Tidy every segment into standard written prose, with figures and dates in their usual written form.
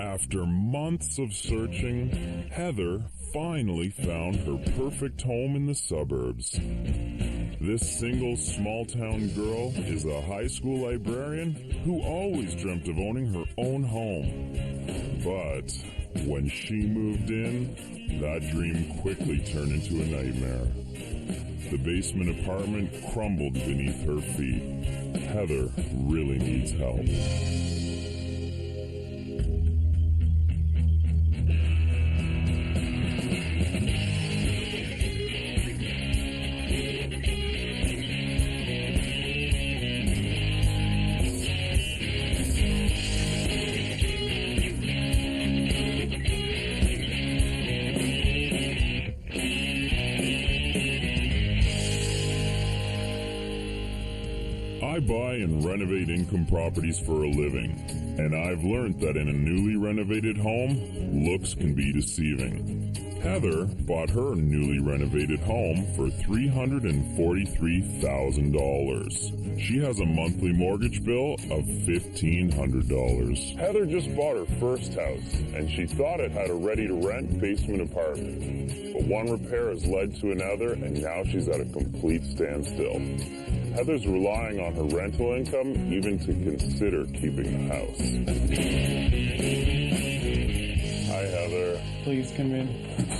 After months of searching, Heather finally found her perfect home in the suburbs. This single small-town girl is a high school librarian who always dreamt of owning her own home. But when she moved in, that dream quickly turned into a nightmare. The basement apartment crumbled beneath her feet. Heather really needs help. I buy and renovate income properties for a living, and I've learned that in a newly renovated home, looks can be deceiving. Heather bought her newly renovated home for $343,000. She has a monthly mortgage bill of $1,500. Heather just bought her first house, and she thought it had a ready-to-rent basement apartment. But one repair has led to another, and now she's at a complete standstill. Heather's relying on her rental income even to consider keeping the house. Hi, Heather. Please come in.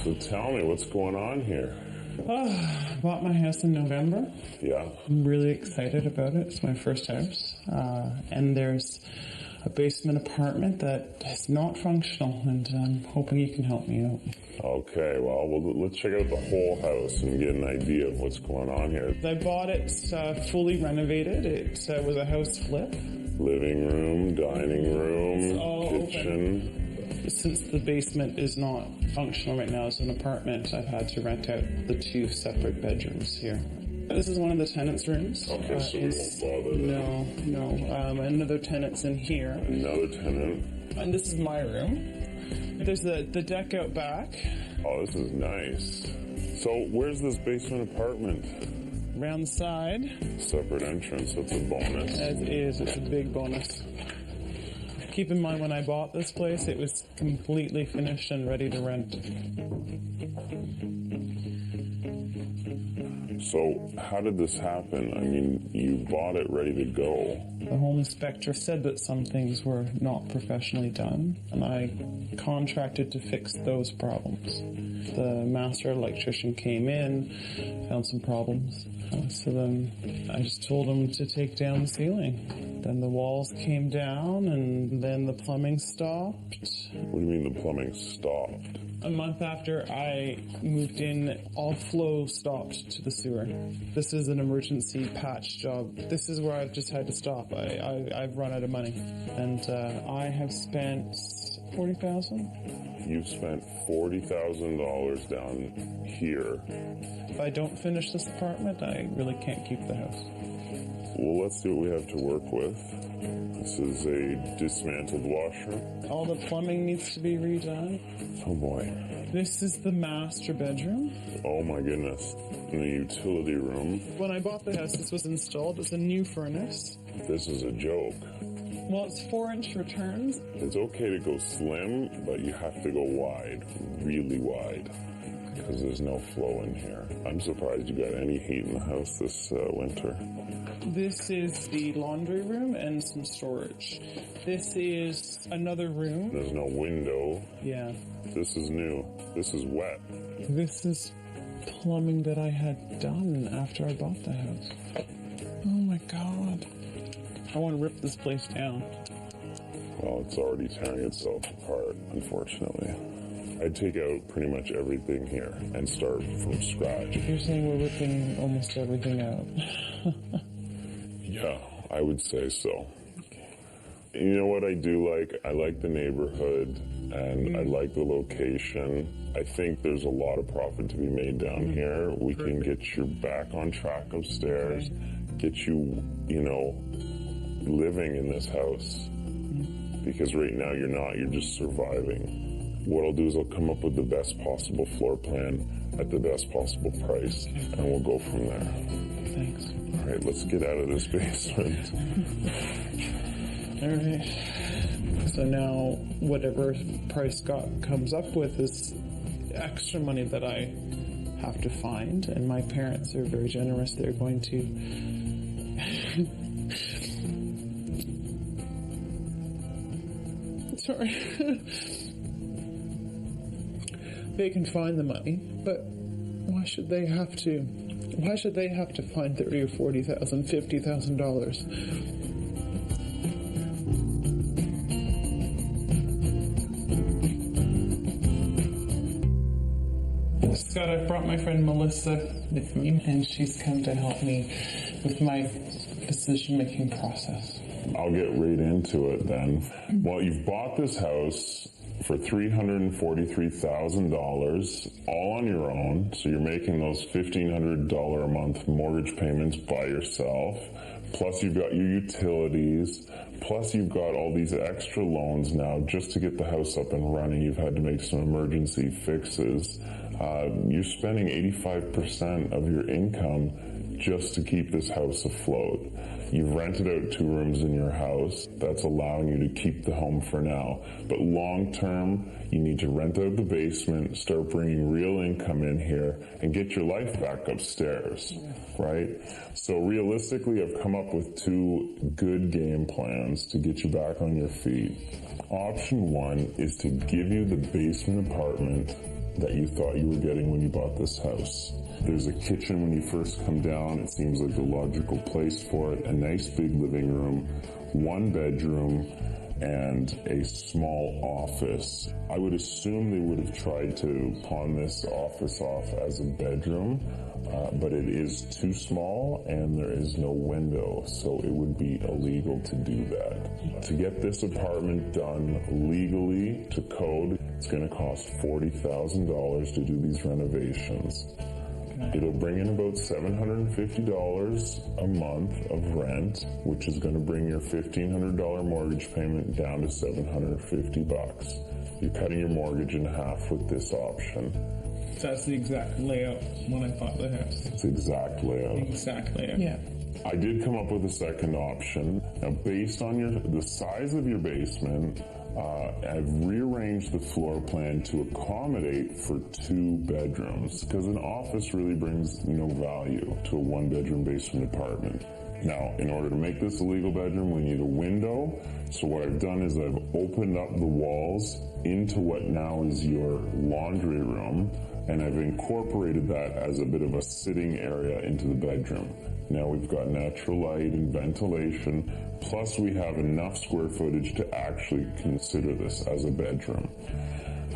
So tell me, what's going on here? I bought my house in November. Yeah. I'm really excited about it. It's my first house. And there's a basement apartment that is not functional, and I'm hoping you can help me out. Okay, well, let's check out the whole house and get an idea of what's going on here. I bought it fully renovated. It was a house flip. Living room, dining room, kitchen. Open. Since the basement is not functional right now as an apartment, I've had to rent out the 2 separate bedrooms here. This is one of the tenants' rooms. Okay, so we won't bother that. No. Another tenant's in here. Another tenant. And this is my room. There's the deck out back. Oh, this is nice. So where's this basement apartment? Around the side. Separate entrance, that's a bonus. As is, it's a big bonus. Keep in mind, when I bought this place, it was completely finished and ready to rent. So how did this happen? I mean, you bought it ready to go. The home inspector said that some things were not professionally done, and I contracted to fix those problems. The master electrician came in, found some problems. So then I just told him to take down the ceiling. Then the walls came down, and then the plumbing stopped. What do you mean the plumbing stopped? A month after I moved in, all flow stopped to the sewer. This is an emergency patch job. This is where I've just had to stop. I've run out of money. And I have spent $40,000. You've spent $40,000 down here. If I don't finish this apartment, I really can't keep the house. Well, let's see what we have to work with. This is a dismantled washer. All the plumbing needs to be redone. Oh boy. This is the master bedroom. Oh my goodness. In the utility room. When I bought the house, this was installed. It's a new furnace. This is a joke. Well, it's 4-inch returns. It's okay to go slim, but you have to go wide, really wide, because there's no flow in here. I'm surprised you got any heat in the house this winter. This is the laundry room and some storage. This is another room. There's no window. Yeah. This is new. This is wet. This is plumbing that I had done after I bought the house. Oh my God. I want to rip this place down. Well, it's already tearing itself apart, unfortunately. I'd take out pretty much everything here and start from scratch. You're saying we're ripping almost everything out. Yeah, I would say so. You know what I do like? I like the neighborhood, and I like the location. I think there's a lot of profit to be made down here. We can get you back on track upstairs, get you, living in this house. Because right now you're not, you're just surviving. What I'll do is I'll come up with the best possible floor plan at the best possible price, and we'll go from there. Thanks. All right, let's get out of this basement. All right. So now whatever price Scott comes up with is extra money that I have to find, and my parents are very generous. They're going to sorry. They can find the money, but why should they have to find $30,000 or $40,000, $50,000? Scott, I've brought my friend Melissa with me, and she's come to help me with my decision-making process. I'll get right into it then. Well, you've bought this house for $343,000 all on your own, so you're making those $1,500 a month mortgage payments by yourself, plus you've got your utilities, plus you've got all these extra loans now just to get the house up and running. You've had to make some emergency fixes. You're spending 85% of your income just to keep this house afloat. You've rented out 2 rooms in your house. That's allowing you to keep the home for now. But long term, you need to rent out the basement, start bringing real income in here, and get your life back upstairs, right? So realistically, I've come up with 2 good game plans to get you back on your feet. Option 1 is to give you the basement apartment that you thought you were getting when you bought this house. There's a kitchen when you first come down. It seems like the logical place for it. A nice big living room, 1 bedroom, and a small office. I would assume they would have tried to pawn this office off as a bedroom, but it is too small and there is no window, so it would be illegal to do that. To get this apartment done legally to code, it's going to cost $40,000 to do these renovations. It'll bring in about $750 a month of rent, which is going to bring your $1,500 mortgage payment down to $750. You're cutting your mortgage in half with this option. That's the exact layout when I bought the house. It's the exact layout. Exact layout. Yeah. I did come up with a second option. Now, based on the size of your basement, I've rearranged the floor plan to accommodate for 2 bedrooms, because an office really brings no value to a 1-bedroom basement apartment. Now, in order to make this a legal bedroom, we need a window. So what I've done is I've opened up the walls into what now is your laundry room, and I've incorporated that as a bit of a sitting area into the bedroom. Now we've got natural light and ventilation, plus we have enough square footage to actually consider this as a bedroom.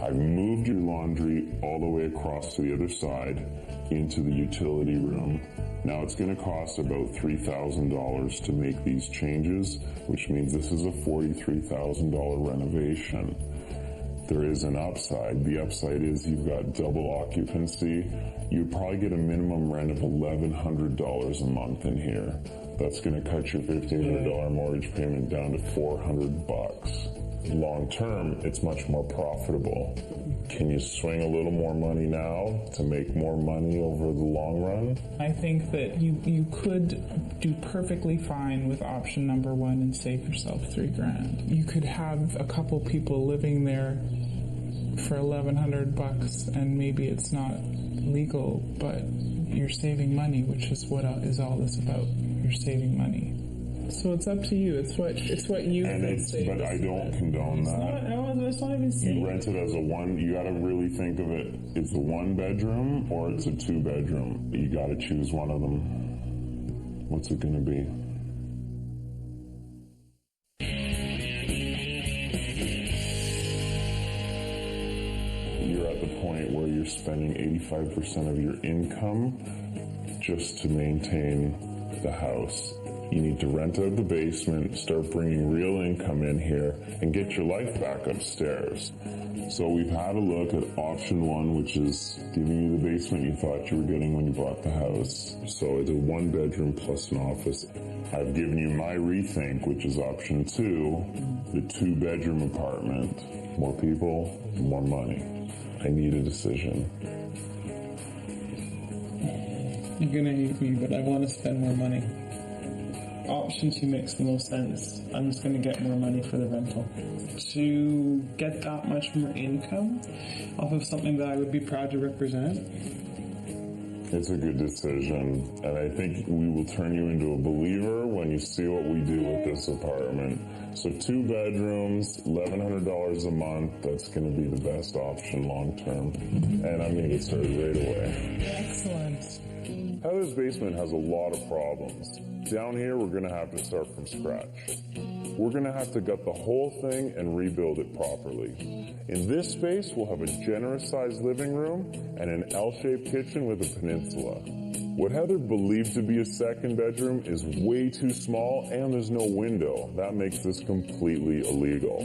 I've moved your laundry all the way across to the other side into the utility room. Now it's going to cost about $3,000 to make these changes, which means this is a $43,000 renovation. There is an upside. The upside is you've got double occupancy. You'd probably get a minimum rent of $1,100 a month in here. That's going to cut your $1,500 mortgage payment down to $400. Long term, it's much more profitable. Can you swing a little more money now to make more money over the long run? I think that you could do perfectly fine with option number 1 and save yourself $3,000. You could have a couple people living there for $1,100, and maybe it's not legal, but you're saving money, which is what is all this about. You're saving money. So it's up to you. It's what you say. But I don't condone that. It's not even safe. You rent it as a 1. You got to really think of it. It's a 1-bedroom or it's a 2-bedroom. You got to choose one of them. What's it going to be? You're at the point where you're spending 85% of your income just to maintain the house. You need to rent out the basement, start bringing real income in here, and get your life back upstairs. So we've had a look at option 1, which is giving you the basement you thought you were getting when you bought the house. So it's a 1-bedroom plus an office. I've given you my rethink, which is option 2, the 2-bedroom apartment. More people, more money. I need a decision. You're gonna hate me, but I want to spend more money. option 2 makes the most sense. I'm just going to get more money for the rental. To get that much more income off of something that I would be proud to represent. It's a good decision, and I think we will turn you into a believer when you see what we do with this apartment. So 2 bedrooms, $1,100 a month, that's going to be the best option long term. And I'm going to get started right away. Excellent. Heather's basement has a lot of problems. Down here, we're going to have to start from scratch. We're going to have to gut the whole thing and rebuild it properly. In this space, we'll have a generous-sized living room and an L-shaped kitchen with a peninsula. What Heather believed to be a second bedroom is way too small, and there's no window. That makes this completely illegal.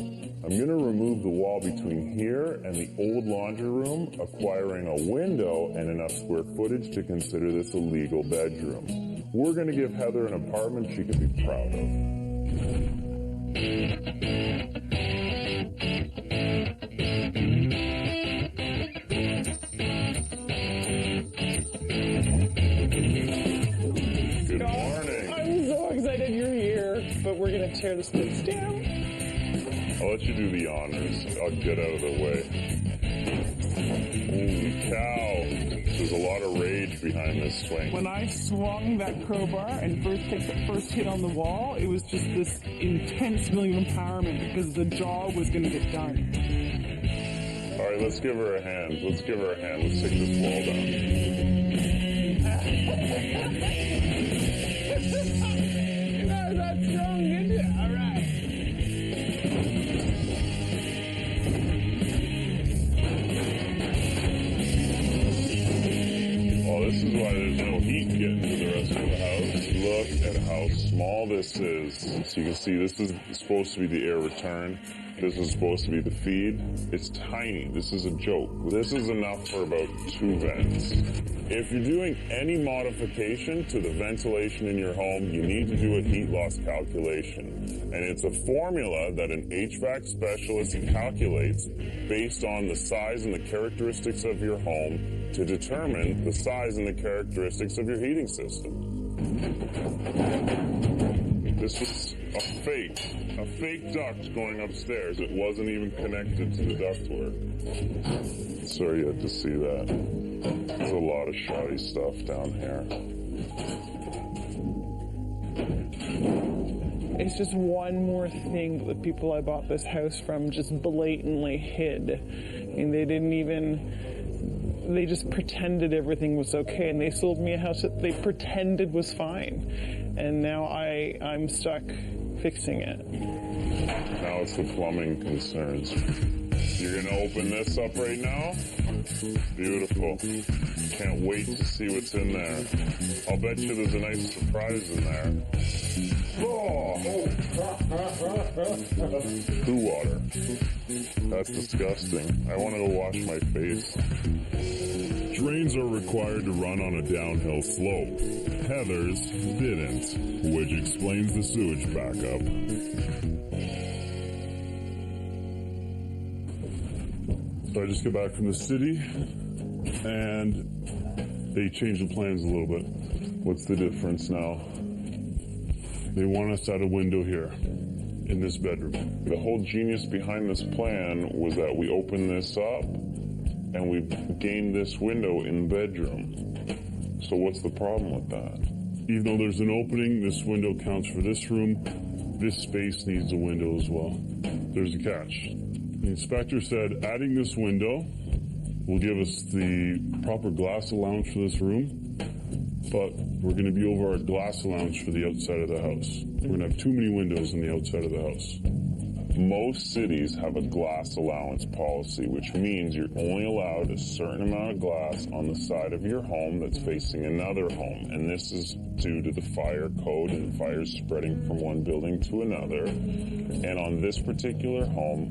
I'm going to remove the wall between here and the old laundry room, acquiring a window and enough square footage to consider this a legal bedroom. We're going to give Heather an apartment she can be proud of. Good morning. I'm so excited you're here, but we're going to tear this place down. I'll let you do the honors. I'll get out of the way. Holy cow. There's a lot of rage behind this swing. When I swung that crowbar and first took the first hit on the wall, it was just this intense feeling of empowerment because the job was going to get done. All right, let's give her a hand. Let's take this wall down. That's strong, didn't it? All right. This is why there's no heat getting to the rest of the house. Look at how small this is. So you can see this is supposed to be the air return. This is supposed to be the feed. It's tiny. This is a joke. This is enough for about 2 vents. If you're doing any modification to the ventilation in your home, you need to do a heat loss calculation. And it's a formula that an HVAC specialist calculates based on the size and the characteristics of your home to determine the size and the characteristics of your heating system. This was a fake duct going upstairs. It wasn't even connected to the ductwork. Sorry you had to see that. There's a lot of shoddy stuff down here. It's just one more thing that the people I bought this house from just blatantly hid. And they just pretended everything was okay, and they sold me a house that they pretended was fine. And now I'm stuck fixing it. Now it's the plumbing concerns. You're going to open this up right now? Beautiful. Can't wait to see what's in there. I'll bet you there's a nice surprise in there. Oh! Poo water. That's disgusting. I want to go wash my face. Drains are required to run on a downhill slope. Heather's didn't, which explains the sewage backup. So I just got back from the city, and they changed the plans a little bit. What's the difference now? They want us to add a window here, in this bedroom. The whole genius behind this plan was that we open this up, and we gain this window in the bedroom. So what's the problem with that? Even though there's an opening, this window counts for this room. This space needs a window as well. There's a catch. The inspector said adding this window will give us the proper glass allowance for this room, but we're going to be over our glass allowance for the outside of the house. We're going to have too many windows on the outside of the house. Most cities have a glass allowance policy, which means you're only allowed a certain amount of glass on the side of your home that's facing another home. And this is due to the fire code and fires spreading from one building to another. And on this particular home,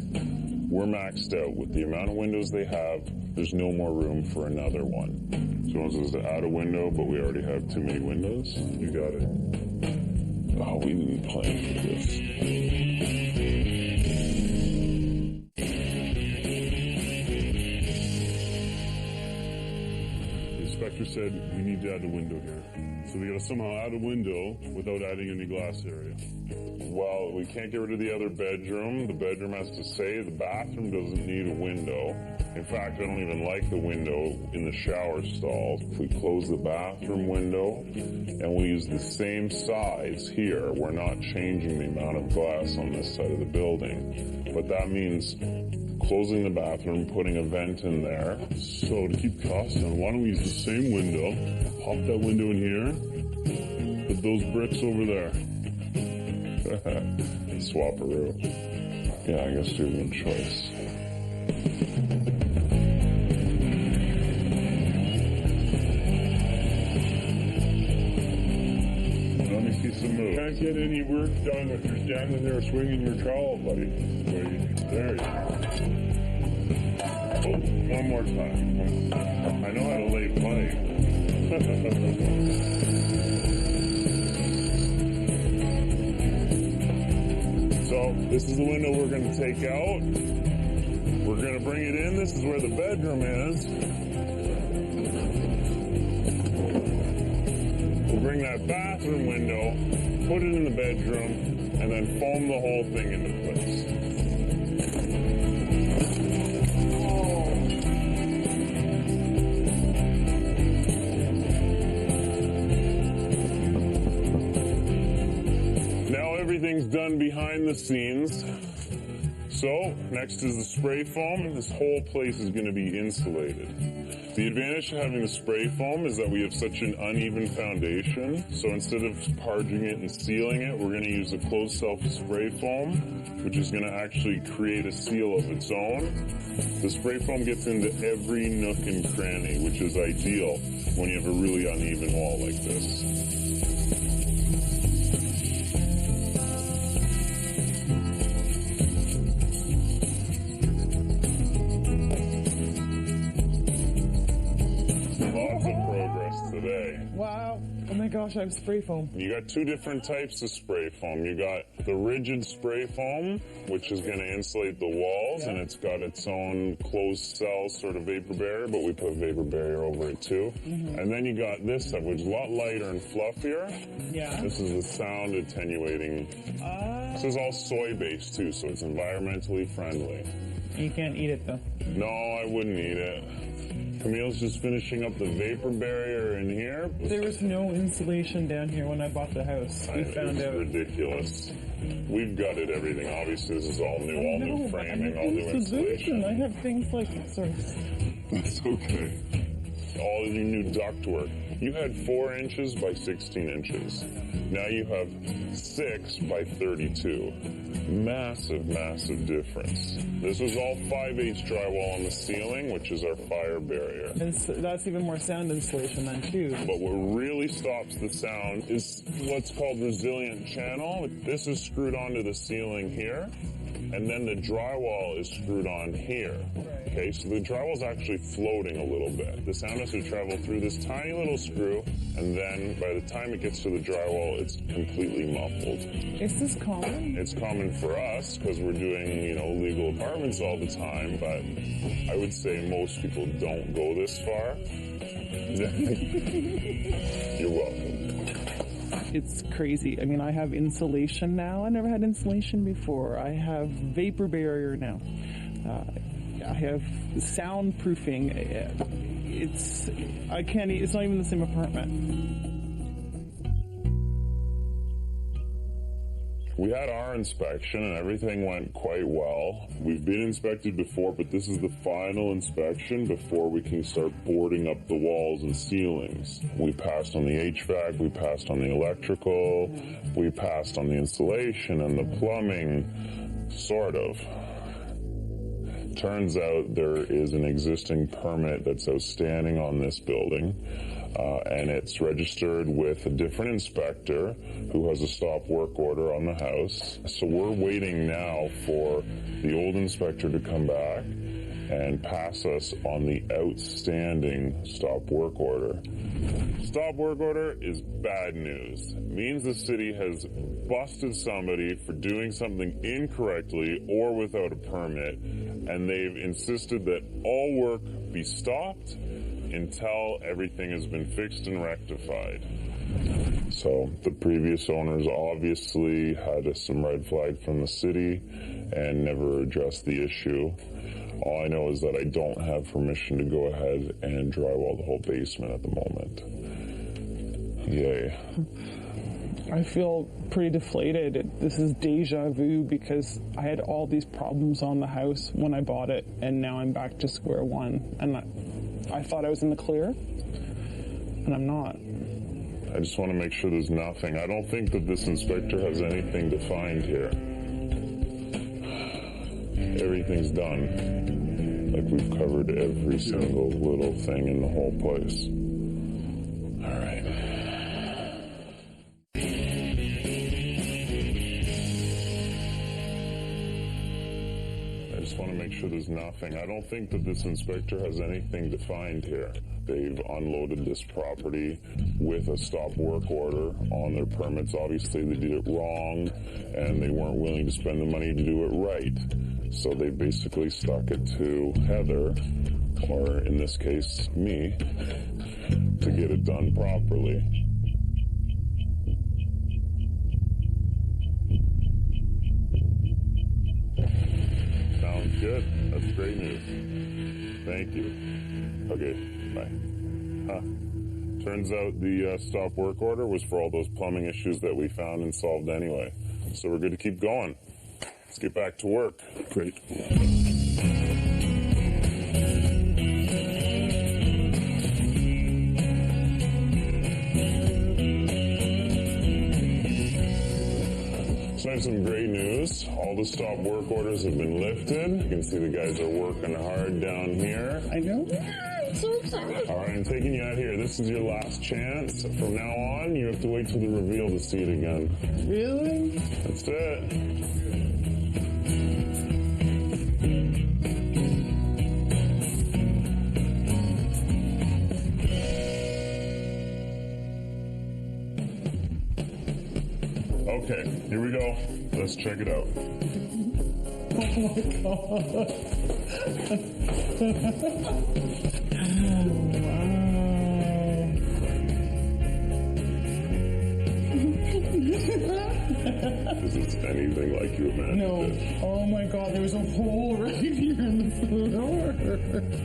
we're maxed out with the amount of windows they have. There's no more room for another one. So it says to add a window, but we already have too many windows. You got it. Oh, we didn't plan for this. The inspector inspector said we need to add a window here. So we gotta somehow add a window without adding any glass area. Well, we can't get rid of the other bedroom. The bedroom has to stay. The bathroom doesn't need a window. In fact, I don't even like the window in the shower stall. If we close the bathroom window and we use the same size here, we're not changing the amount of glass on this side of the building. But that means closing the bathroom, putting a vent in there. So to keep costs down, why don't we use the same window, pop that window in here, put those bricks over there. Swapperoo. Yeah, I guess we have no choice. Let me see some moves. Can't get any work done if you're standing there swinging your trowel, buddy. There you go. Oh, one more time. I know how to lay pipe. So, this is the window we're going to take out. We're going to bring it in. This is where the bedroom is. We'll bring that bathroom window, put it in the bedroom, and then foam the whole thing into place. Everything's done behind the scenes. So, next is the spray foam. This whole place is going to be insulated. The advantage of having the spray foam is that we have such an uneven foundation. So instead of parging it and sealing it, we're going to use a closed self spray foam, which is going to actually create a seal of its own. The spray foam gets into every nook and cranny, which is ideal when you have a really uneven wall like this. Wow. Oh my gosh, I have spray foam. You got two different types of spray foam. You got the rigid spray foam, which is going to insulate the walls, and it's got its own closed cell sort of vapor barrier, but we put vapor barrier over it too. Mm-hmm. And then you got this stuff, which is a lot lighter and fluffier. Yeah. This is the sound attenuating. This is all soy-based too, so it's environmentally friendly. You can't eat it though. No, I wouldn't eat it. Camille's just finishing up the vapor barrier in here. There was no insulation down here when I bought the house. We found out. Ridiculous. We've gutted everything. Obviously, this is all new, all new framing, all new insulation. I have things like, sorry. That's okay. All your new ductwork. You had 4 inches by 16 inches. Now you have 6 by 32. Massive, massive difference. This was all 5/8 drywall on the ceiling, which is our fire barrier. And so that's even more sound insulation then too. But what really stops the sound is what's called resilient channel. This is screwed onto the ceiling here, and then the drywall is screwed on here. Okay, so the drywall is actually floating a little bit. The sound has to travel through this tiny little screw, and then by the time it gets to the drywall, it's completely muffled. Is this common? It's common for us because we're doing, legal apartments all the time, but I would say most people don't go this far. You're welcome. It's crazy. I mean, I have insulation now. I never had insulation before. I have vapor barrier now. I have soundproofing. It's not even the same apartment. We had our inspection and everything went quite well. We've been inspected before, but this is the final inspection before we can start boarding up the walls and ceilings. We passed on the HVAC, we passed on the electrical, we passed on the insulation and the plumbing, sort of. Turns out there is an existing permit that's outstanding on this building, and it's registered with a different inspector who has a stop work order on the house. So we're waiting now for the old inspector to come back and pass us on the outstanding stop work order. Stop work order is bad news. It means the city has busted somebody for doing something incorrectly or without a permit, and they've insisted that all work be stopped until everything has been fixed and rectified. So the previous owners obviously had some red flag from the city and never addressed the issue. All I know is that I don't have permission to go ahead and drywall the whole basement at the moment. Yay. I feel pretty deflated. This is deja vu because I had all these problems on the house when I bought it, and now I'm back to square one. And I thought I was in the clear, and I'm not. I just want to make sure there's nothing. I don't think that this inspector has anything to find here. Everything's done. Like we've covered every single little thing in the whole place. All right. I just want to make sure there's nothing. I don't think that this inspector has anything to find here. They've unloaded this property with a stop work order on their permits. Obviously, they did it wrong, and they weren't willing to spend the money to do it right. So they basically stuck it to Heather, or in this case, me, to get it done properly. Sounds good. That's great news. Thank you. Okay, bye. Turns out the stop work order was for all those plumbing issues that we found and solved anyway. So we're good to keep going. Let's get back to work. Great. So I have some great news. All the stop work orders have been lifted. You can see the guys are working hard down here. I know. I'm so excited. All right, I'm taking you out here. This is your last chance. From now on, you have to wait till the reveal to see it again. Really? That's it. Okay, here we go. Let's check it out. Oh my Is this anything like you imagined? No. Oh my god, there was a hole right here in the floor.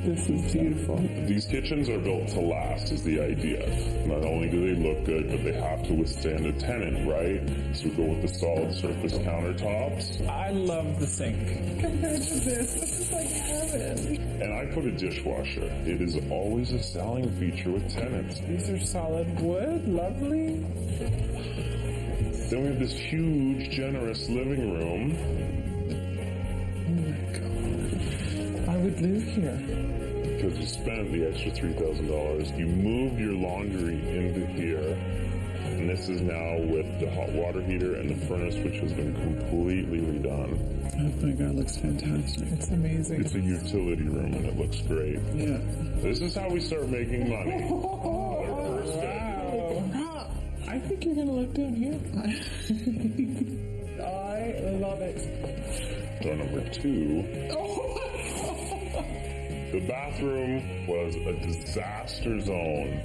This is beautiful. These kitchens are built to last is the idea. Not only do they look good, but they have to withstand a tenant, right? So we go with the solid surface countertops. I love the sink. Compared to this is like heaven. And I put a dishwasher. It is always a selling feature with tenants. These are solid wood, lovely. Then we have this huge, generous living room. Oh my god. I would live here. Because you spent the extra $3,000. You moved your laundry into here. And this is now with the hot water heater and the furnace, which has been completely redone. Oh my god, it looks fantastic. It's amazing. It's a utility room and it looks great. Yeah. This is how we start making money. Our first Wow. I think you're gonna look down here. I love it. Door number 2. The bathroom was a disaster zone.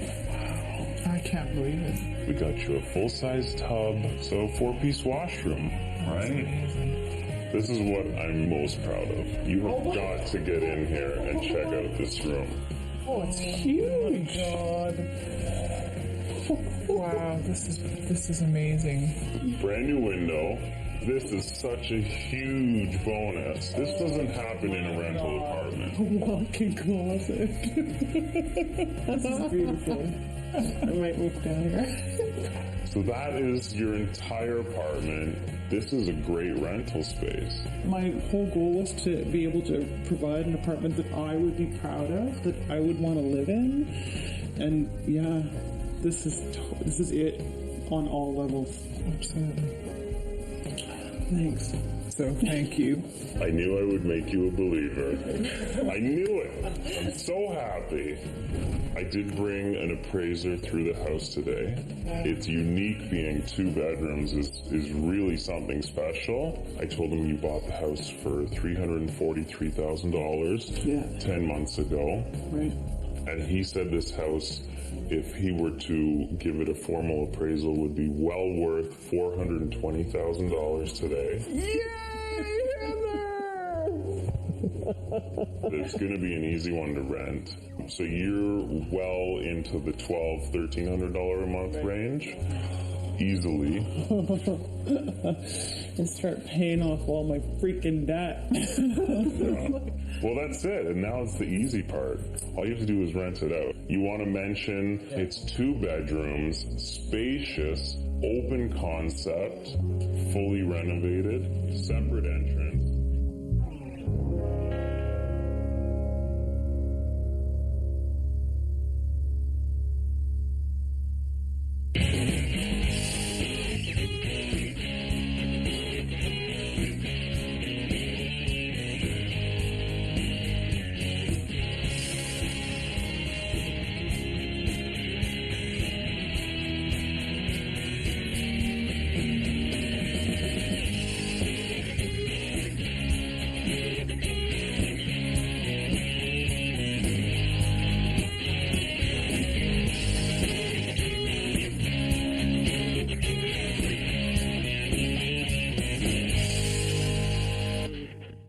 I can't believe it. We got you a full-size tub, so 4-piece washroom, right? This is what I'm most proud of. You have got to get in here and check out this room. Oh, it's huge. Oh my god. Wow, this is amazing. Brand new window. This is such a huge bonus. This doesn't happen in a rental apartment. Walk-in closet. This is beautiful. I might move down here. So that is your entire apartment. This is a great rental space. My whole goal was to be able to provide an apartment that I would be proud of, that I would want to live in. And yeah, this is it on all levels. Absolutely. Thanks. So thank you. I knew I would make you a believer. I knew it. I'm so happy. I did bring an appraiser through the house today. It's unique being 2 bedrooms is really something special. I told him you bought the house for $343,000 Yeah. 10 months ago. Right. And he said this house, if he were to give it a formal appraisal, would be well worth $420,000 today. Yay, Heather! There's going to be an easy one to rent. So you're well into the $1,200–1,300 a month range. Easily. And start paying off all my freaking debt. Yeah. Well, that's it. And now it's the easy part. All you have to do is rent it out. You want to mention it's 2 bedrooms, spacious, open concept, fully renovated, separate entrance.